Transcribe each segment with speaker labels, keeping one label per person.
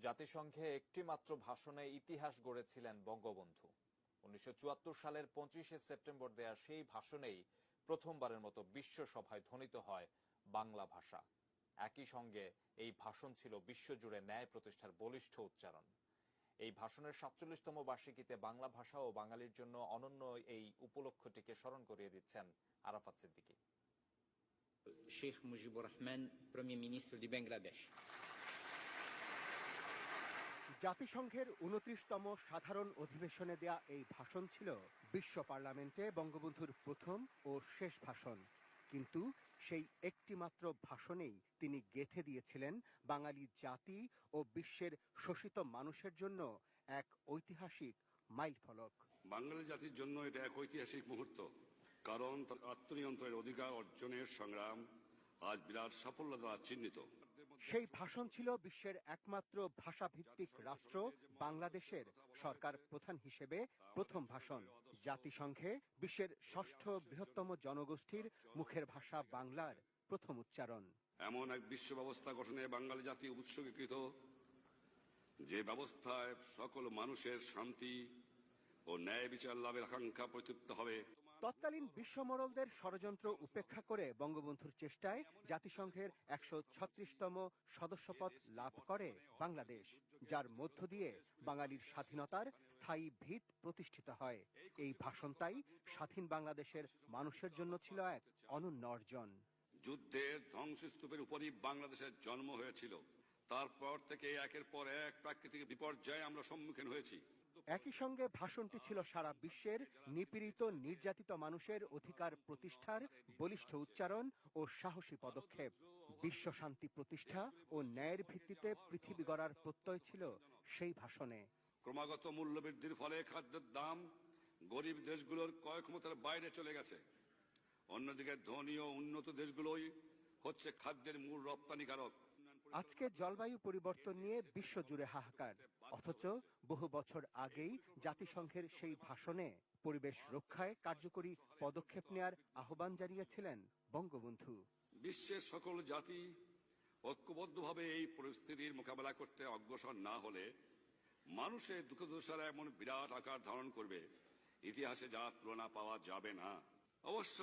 Speaker 1: জাতিসংঘে একটি মাত্র ভাষণে ইতিহাস গড়েছিলেন বঙ্গবন্ধু। ১৯৭৪ সালের ২৫শে সেপ্টেম্বর দেয়া সেই ভাষণেই প্রথমবারের মতো বিশ্ব সভায় ধ্বনিত হয় বাংলা ভাষা। একই সঙ্গে এই ভাষণ ছিল বিশ্বজুড়ে ন্যায় প্রতিষ্ঠার বলিষ্ঠ উচ্চারণ। এই ভাষণের ৪৭তম বার্ষিকীতে বাংলা ভাষা ও বাঙালির জন্য অনন্য এই উপলক্ষটিকে স্মরণ করিয়ে দিচ্ছেন আরাফাত সিদ্দিকী।
Speaker 2: শেখ মুজিবুর রহমান, প্রিমিয়ার মিনিস্টার দি বাংলাদেশ।
Speaker 3: জাতিসংঘের ২৯তম সাধারণ অধিবেশনে দেয়া এই ভাষণ ছিল বিশ্ব পার্লামেন্টে বঙ্গবন্ধুর প্রথম ও শেষ ভাষণ। কিন্তু সেই একটি মাত্র ভাষণেই তিনি গেঁথে দিয়েছিলেন বাঙালি জাতি ও বিশ্বের শোষিত মানুষের জন্য এক ঐতিহাসিক মাইলফলক।
Speaker 4: বাঙালি জাতির জন্য এটা এক ঐতিহাসিক মুহূর্ত, কারণ তার আত্মনিয়ন্ত্রণের অধিকার অর্জনের সংগ্রাম আজ বিরাট সাফল্য দ্বারা চিহ্নিত।
Speaker 3: সেই ভাষণ ছিল বিশ্বের একমাত্র ভাষাভিত্তিক রাষ্ট্র বাংলাদেশের সরকার প্রধান হিসেবে প্রথম ভাষণ। জাতিসংঘে বিশ্বের ষষ্ঠ বৃহত্তম জনগোষ্ঠীর মুখের ভাষা বাংলার প্রথম উচ্চারণ।
Speaker 4: এমন এক বিশ্ব ব্যবস্থা গঠনে বাঙালি জাতি উৎসর্গীকৃত, যে ব্যবস্থায় সকল মানুষের শান্তি ও ন্যায় বিচার লাভের আকাঙ্ক্ষা প্রতিতৃপ্ত হবে।
Speaker 3: তৎকালীন বিশ্বমোড়লদের ষড়যন্ত্র উপেক্ষা করে বঙ্গবন্ধুর চেষ্টায় জাতিসংঘের ১৩৬তম সদস্যপদ লাভ করে বাংলাদেশ, যার মধ্য দিয়ে বাঙালির স্বাধীনতার স্থায়ী ভিত প্রতিষ্ঠিত হয়। এই ভাষণটাই স্বাধীন বাংলাদেশের মানুষের জন্য ছিল এক অনন্য অর্জন।
Speaker 4: যুদ্ধের ধ্বংসস্তূপের উপরই বাংলাদেশের জন্ম হয়েছিল। তারপর থেকে একের পর এক প্রাকৃতিক বিপর্যয়ে আমরা সম্মুখীন হয়েছি।
Speaker 3: একই সঙ্গে ভাষণটি ছিল সারা বিশ্বের নিপীড়িত নির্যাতিত মানুষের অধিকার প্রতিষ্ঠার বলিষ্ঠ উচ্চারণ ও সাহসী পদক্ষেপ। বিশ্ব শান্তি প্রতিষ্ঠা ও ন্যায়ের ভিত্তিতে পৃথিবী গড়ার প্রত্যয় ছিল সেই ভাষণে।
Speaker 4: ক্রমাগত মূল্যবৃদ্ধির ফলে খাদ্যের দাম গরিব দেশগুলোর ক্রয় ক্ষমতার বাইরে চলে গেছে। অন্যদিকে ধনী ও উন্নত দেশগুলোই হচ্ছে খাদ্যের মূল রপ্তানিকারক।
Speaker 3: আজকে জলবায়ু পরিবর্তন নিয়ে বিশ্বজুড়ে হাহাকার, অথচ বহু বছর আগেই জাতিসংঘের সেই ভাষণে পরিবেশ রক্ষায় কার্যকরী পদক্ষেপ নেয়ার আহ্বান জানিয়েছিলেন বঙ্গবন্ধু।
Speaker 4: বিশ্বের সকল জাতি ঐক্যবদ্ধভাবে এই পরিস্থিতির মোকাবেলা করতে অগ্রসর না হলে মানুষের দুঃখদশারা এমন বিরাট আকার ধারণ করবে, ইতিহাসে যার তুলনা পাওয়া যাবে না। অবশ্য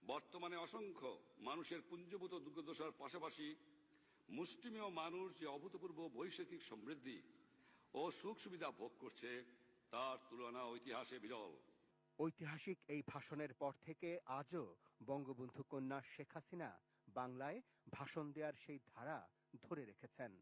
Speaker 4: বর্তমানে অসংখ্য মানুষের পুঞ্জীভূত দুর্দশার পাশাপাশি মুষ্টিমেয় মানুষ যে অভূতপূর্ব বৈশ্বিক সমৃদ্ধি ও সুখ সুবিধা ভোগ করছে, তার তুলনা ইতিহাসে বিরল।
Speaker 3: ঐতিহাসিক এই ভাষণের পর থেকে আজও বঙ্গবন্ধু কন্যা শেখ হাসিনা বাংলায় ভাষণ দেওয়ার সেই ধারা ধরে রেখেছেন।